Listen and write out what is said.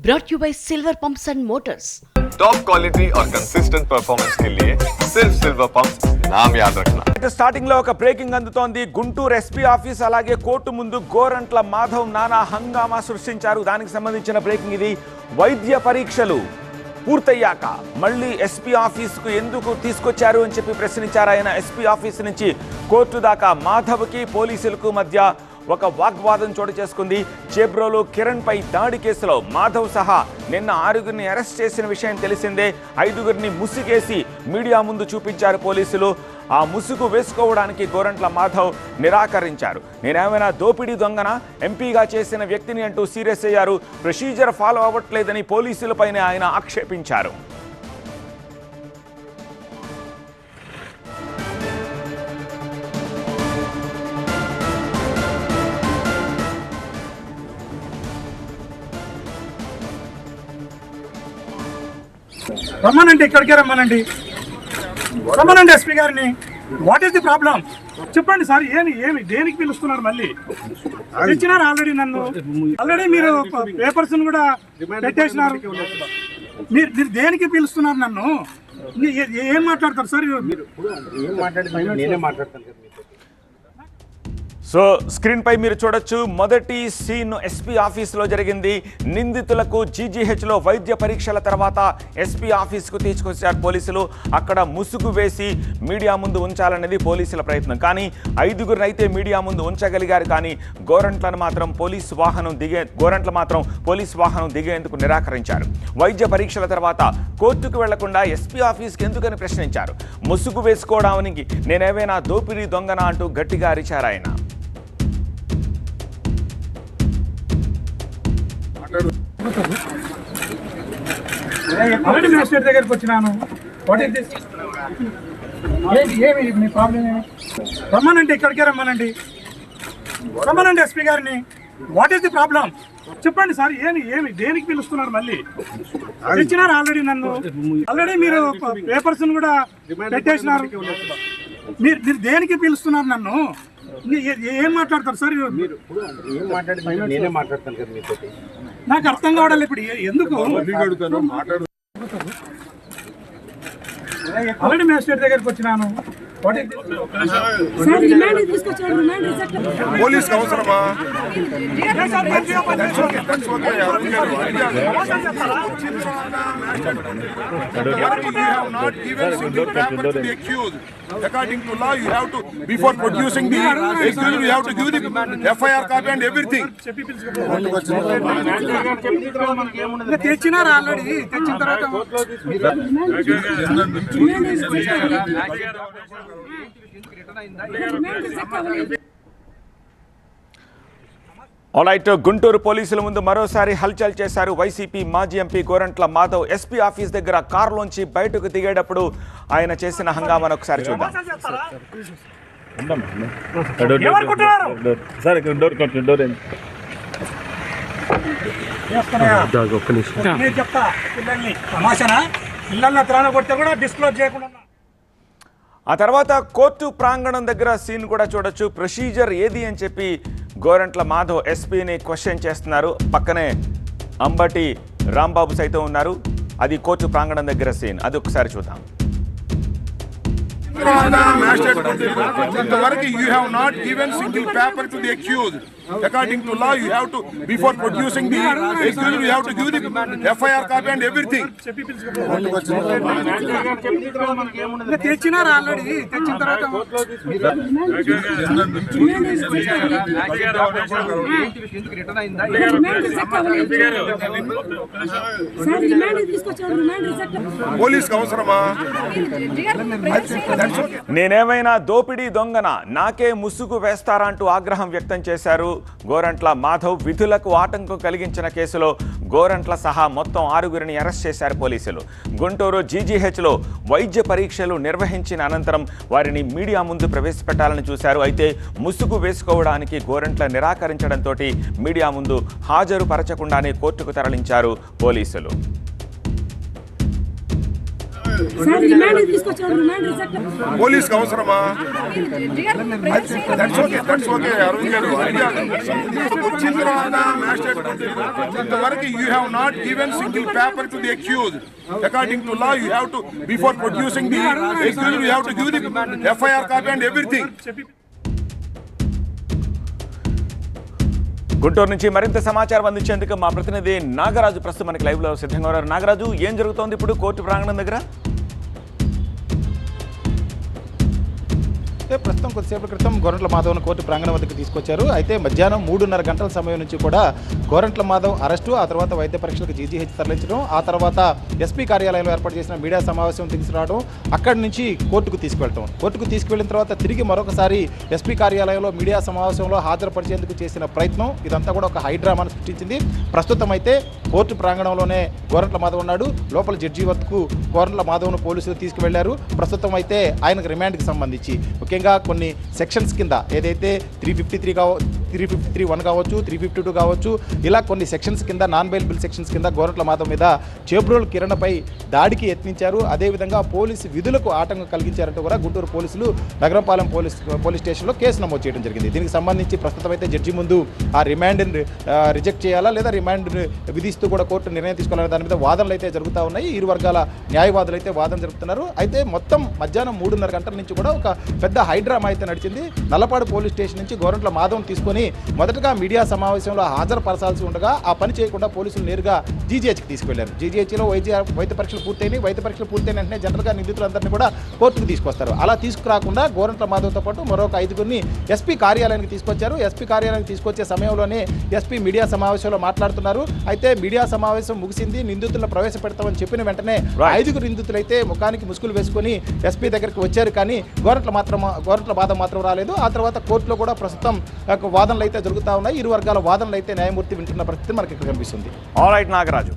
brought you by Silver Pumps and Motors. Top quality और consistent performance के लिए सिर्फ सिल्वर पंप्स नाम याद रखना. స్టార్టింగ్ లో ఒక బ్రేకింగ్ అందుతోంది. గుంటూరు ఎస్పీ ఆఫీస్ అలాగే కోర్టు ముందు గోరంట్ల మాధవ్ నానా హంగామా సృష్టించారు. దానికి సంబంధించిన బ్రేకింగ్ ఇది. వైద్య పరీక్షలు పూర్తయ్యాక మళ్ళీ ఎస్పీ ఆఫీస్కు ఎందుకు తీసుకొచ్చారు అని చెప్పి ప్రశ్నించారు ఆయన. ఎస్పీ ఆఫీస్ నుంచి కోర్టు దాకా మాధవ్కి పోలీసులకు మధ్య ఒక వాగ్వాదం చోటు చేసుకుంది. చేబ్రోలు కిరణ్ పై దాడి కేసులో మాధవ్ సహా నిన్న 6గురిని అరెస్ట్ చేసిన విషయం తెలిసిందే. 5గురిని ముసుగేసి మీడియా ముందు చూపించారు పోలీసులు. ఆ ముసుగు వేసుకోవడానికి గోరంట్ల మాధవ్ నిరాకరించారు. నేనేమైనా దోపిడీ దొంగన, ఎంపీగా చేసిన వ్యక్తిని అంటూ సీరియస్ అయ్యారు. ప్రొసీజర్ ఫాలో అవ్వట్లేదని పోలీసులపైనే ఆయన ఆక్షేపించారు. రమ్మనండి, ఇక్కడికే రమ్మనండి ఎస్పీ గారిని. వాట్ ఈస్ ది ప్రాబ్లం చెప్పండి సార్. ఏమి దేనికి పిలుస్తున్నారు? మళ్ళీ ఇచ్చినారు ఆల్రెడీ. ఆల్రెడీ మీరు పేపర్స్ కూడా పెట్టేసినారు. మీరు దేనికి పిలుస్తున్నారు నన్ను? ఏం మాట్లాడతారు సార్? సో స్క్రీన్ పై మీరు చూడొచ్చు. మొదటి సీన్ ఎస్పీ ఆఫీసులో జరిగింది. నిందితులకు జీజీహెచ్లో వైద్య పరీక్షల తర్వాత ఎస్పీ ఆఫీస్కు తీసుకొచ్చారు పోలీసులు. అక్కడ ముసుగు వేసి మీడియా ముందు ఉంచాలనేది పోలీసుల ప్రయత్నం. కానీ 5గురిని అయితే మీడియా ముందు ఉంచగలిగారు. కానీ గోరంట్ల మాత్రం పోలీస్ వాహనం దిగేందుకు నిరాకరించారు. వైద్య పరీక్షల తర్వాత కోర్టుకు వెళ్లకుండా ఎస్పీ ఆఫీస్కి ఎందుకని ప్రశ్నించారు. ముసుగు వేసుకోవడానికి నేనేమైనా దోపిడీ దొంగనా అంటూ గట్టిగా అరిచారు ఆయన. దగ్గరికి వచ్చినాను. ఏమి మీ ప్రాబ్లం? రమ్మనండి, ఇక్కడికే రమ్మనండి ఎస్పీ గారిని. వాట్ ఈస్ ది ప్రాబ్లం చెప్పండి సార్. ఏమి దేనికి పిలుస్తున్నారు? మళ్ళీ ఇచ్చినారు ఆల్రెడీ. మీరు పేపర్స్ కూడా పెట్టేసినారు. మీరు దేనికి పిలుస్తున్నారు నన్ను? ఏం మాట్లాడతారు సార్? నాకు అర్థం కావడాలి ఇప్పుడు. ఎందుకు ఆల్రెడీ మేజిస్ట్రేట్ దగ్గరికి వచ్చినాను. పోలీస్ అవసరమా? According to law, you have to, before producing the accused, you have to give the FIR copy and everything. తెచ్చినారు ఆల్రెడీ. తెచ్చిన తర్వాత ఆల్రైట్. గుంటూరు పోలీసుల ముందు మరోసారి హల్చల్ చేశారు వైసీపీ మాజీ MP Gorantla Madhav. SP office దగ్గర కారులోంచి బయటకు దిగేటప్పుడు ఆయన చేసిన హంగామాను ఒకసారి చూద్దాం. ఆ తర్వాత కోర్టు ప్రాంగణం దగ్గర సీన్ కూడా చూడొచ్చు. ప్రొసీజర్ ఏది అని చెప్పి గోరంట్ల మాధవ్ ఎస్పీని క్వశ్చన్ చేస్తున్నారు. పక్కనే అంబటి రాంబాబు సైతం ఉన్నారు. అది కోర్టు ప్రాంగణం దగ్గర సీన్. అది ఒకసారి చూద్దాం. You have not given single paper to the accused. According to law, you have to, before producing the accused, you have to give the FIR copy and everything. తెచ్చినారు ఆల్రెడీ. తెచ్చిన తర్వాత police అవసరమా? నేనేమైనా దోపిడీ దొంగన, నాకే ముసుగు వేస్తారా అంటూ ఆగ్రహం వ్యక్తం చేశారు గోరంట్ల మాధవ్. విధులకు ఆటంకం కలిగించిన కేసులో గోరంట్ల సహా మొత్తం 6గురిని అరెస్ట్ చేశారు పోలీసులు. గుంటూరు జీజీహెచ్లో వైద్య పరీక్షలు నిర్వహించిన అనంతరం వారిని మీడియా ముందు ప్రవేశపెట్టాలని చూశారు. అయితే ముసుగు వేసుకోవడానికి గోరంట్ల నిరాకరించడంతో మీడియా ముందు హాజరు పరచకుండానే కోర్టుకు తరలించారు పోలీసులు. సార్ రిమాండ్ తీసుకొచ్చారు, రిమాండ్ రిజెక్ట్. పోలీస్ కి అవసరమా? దట్స్ ఓకే అరవింద్ గారు. వచ్చిన తర్వాత మ్యాజిస్ట్రేట్ ఇంతవరకు you have not given single paper to the accused. According to law you have to before producing the accused you have to give the FIR copy and everything. Guntur నుంచి మరింత సమాచారం అందించేందుకు మా ప్రతినిధి నాగరాజు ప్రస్తుతం మనకి లైవ్లో సిద్ధంగా ఉన్నారు. నాగరాజు, ఏం జరుగుతోంది ఇప్పుడు కోర్టు ప్రాంగణం దగ్గర? ప్రస్తుతం కొద్దిసేపటి క్రితం గోరంట్ల మాధవ్ను కోర్టు ప్రాంగణం వద్దకు తీసుకొచ్చారు. అయితే మధ్యాహ్నం 3:30 గంటల సమయం నుంచి కూడా గోరంట్ల మాధవ్ అరెస్టు, ఆ తర్వాత వైద్య పరీక్షలకు జీజీహెచ్ తరలించడం, ఆ తర్వాత ఎస్పీ కార్యాలయంలో ఏర్పాటు చేసిన మీడియా సమావేశం తీసుకురావడం, అక్కడి నుంచి కోర్టుకు తీసుకువెళ్ళటం. కోర్టుకు తీసుకువెళ్ళిన తర్వాత తిరిగి మరొకసారి ఎస్పీ కార్యాలయంలో మీడియా సమావేశంలో హాజరుపరిచేందుకు చేసిన ప్రయత్నం ఇదంతా కూడా ఒక హైడ్రామాను సృష్టించింది. ప్రస్తుతం అయితే కోర్టు ప్రాంగణంలోనే గోరంట్ల మాధవ్ ఉన్నాడు. లోపల జడ్జి వద్దకు గోరంట్ల మాధవ్ను పోలీసులు తీసుకువెళ్లారు. ప్రస్తుతం అయితే ఆయనకు రిమాండ్కి సంబంధించి ముఖ్యంగా కొన్ని సెక్షన్స్ కింద ఏదైతే 353(1) కావచ్చు, 352 కావచ్చు, ఇలా కొన్ని సెక్షన్స్ కింద నాన్ బెయిలబుల్ సెక్షన్స్ కింద గోరంట్ల మాధవ్ మీద చేబ్రోలు కిరణ్పై దాడికి యత్నించారు. అదేవిధంగా పోలీసు విధులకు ఆటంకం కలిగించారంటూ కూడా గుంటూరు పోలీసులు నగరంపాలెం పోలీస్ స్టేషన్లో కేసు నమోదు చేయడం జరిగింది. దీనికి సంబంధించి ప్రస్తుతం అయితే జడ్జి ముందు ఆ రిమాండ్ని రిజెక్ట్ చేయాలా లేదా రిమాండ్ విధిస్తూ కూడా కోర్టు నిర్ణయం తీసుకోవాలనే దాని మీద వాదనలు అయితే జరుగుతూ ఉన్నాయి. ఇరు వర్గాల న్యాయవాదులు అయితే వాదన జరుపుతున్నారు. అయితే మొత్తం మధ్యాహ్నం 3:30 గంటల నుంచి కూడా ఒక పెద్ద హైడ్రామా అయితే నడిచింది. నల్లపాడు పోలీస్ స్టేషన్ నుంచి గోరంట్ల మాధవ్ని తీసుకొని మొదటగా మీడియా సమావేశంలో హాజరుపరచాల్సి ఉండగా ఆ పని చేయకుండా పోలీసులు నేరుగా జీజీహెచ్కి తీసుకెళ్లారు. జీజీహెచ్లో వైద్య పరీక్షలు పూర్తయినాయి. వైద్య పరీక్షలు పూర్తయిన వెంటనే జనరల్గా నిందితులందరినీ కూడా కోర్టుకు తీసుకొస్తారు. అలా తీసుకురాకుండా గోరంట్ల మాధవ్తో పాటు మరొక 5గురిని ఎస్పీ కార్యాలయానికి తీసుకొచ్చారు. ఎస్పీ కార్యాలయానికి తీసుకొచ్చే సమయంలోనే ఎస్పీ మీడియా సమావేశంలో మాట్లాడుతున్నారు. అయితే మీడియా సమావేశం ముగిసింది, నిందితులను ప్రవేశపెడతామని చెప్పిన వెంటనే 5గురు నిందితులైతే ముఖానికి ముసుగులు వేసుకొని ఎస్పీ దగ్గరికి వచ్చారు. కానీ గోరంట్ల మాధవ్ మాత్రం రాలేదు. ఆ తర్వాత కోర్టులో కూడా ప్రస్తుతం వాదనలు అయితే జరుగుతూ ఉన్నాయి. ఇరు వర్గాల వాదనలు అయితే న్యాయమూర్తి వింటున్న పరిస్థితి మనకి ఇక్కడ కనిపిస్తుంది. All right Nagaraju.